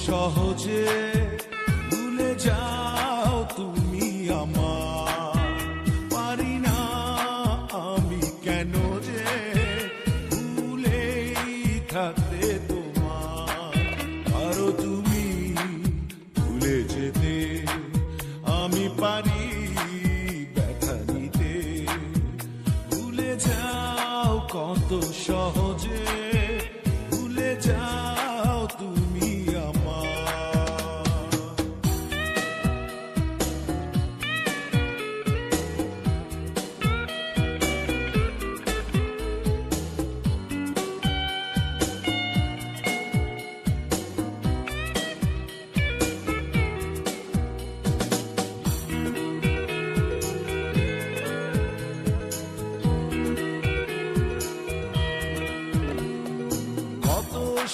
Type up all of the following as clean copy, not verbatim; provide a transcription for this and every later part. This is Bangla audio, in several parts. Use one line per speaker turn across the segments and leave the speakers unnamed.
সহজে ভুলে যাও তুমি আমার, পারি না আমি কেন যে ভুলেই থাকতে তোমার। আরো তুমি ভুলে যেতে, আমি পারি ব্যথা নিতে। ভুলে যাও কত সহজে, ভুলে যাও তুমি আমার।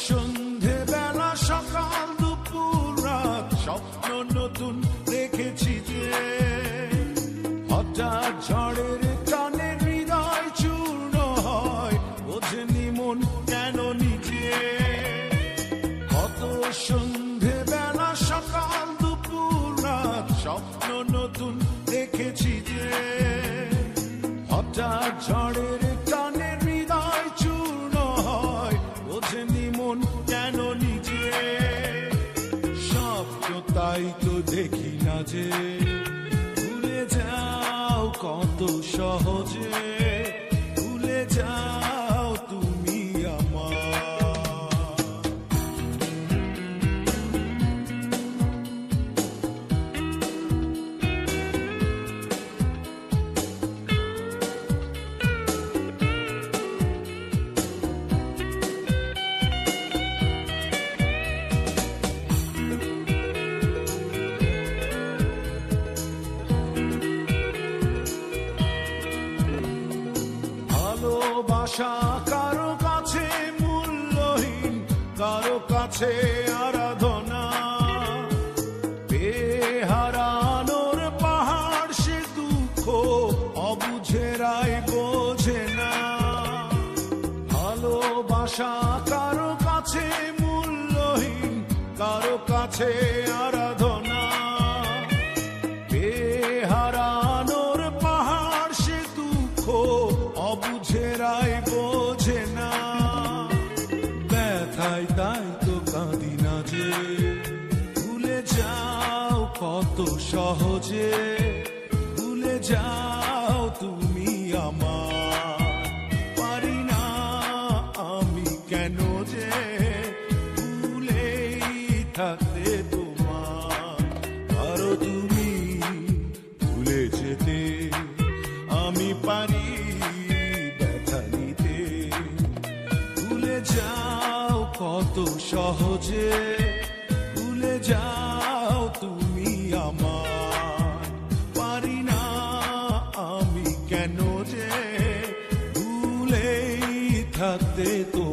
সন্ধে বেলা সকাল দুপুর রাত স্বপ্ন নতুন দেখেছি যে, হঠাৎ ঝড়ের টানে হৃদয় চূর্ণ হয়, বোঝেনি মন কেন নিজে। কত সন্ধে বেলা সকাল দুপুর রাত স্বপ্ন নতুন দেখেছি যে, হঠাৎ ঝড়ের টানে হৃদয় চূর্ণ হয়, বোঝেনি মন কেন নিজে। স্বপ্ন তাই তো দেখি না যে, ভুলে যাও কত সহজে, ভুলে যাও তুমি আমার। ভালোবাসা কারো কাছে মূল্যহীন, কারো কাছে আরাধনা। বেহারানোর পাহাড় সে দুঃখ, অবুঝেরাই বোঝে না। ভালোবাসা কারো কাছে মূল্যহীন, কারো কাছে আরাধনা। বেহারানোর পাহাড় সে দুঃখ, অবুঝেরাই বোঝে না। ব্যথায় তাই তো কাঁদি না যে, ভুলে যাও কত সহজে, ভুলে যাও তুমি আমার। পারি না আমি কেন যে ভুলেই থাকতে তোমার। আরো তুমি ভুলে যেতে, আমি পারি ব্যথা নিতে। ভুলে যাও কত সহজে, ভুলে যাও তুমি আমার। পারি না আমি কেন যে ভুলেই থাকতে তোমার।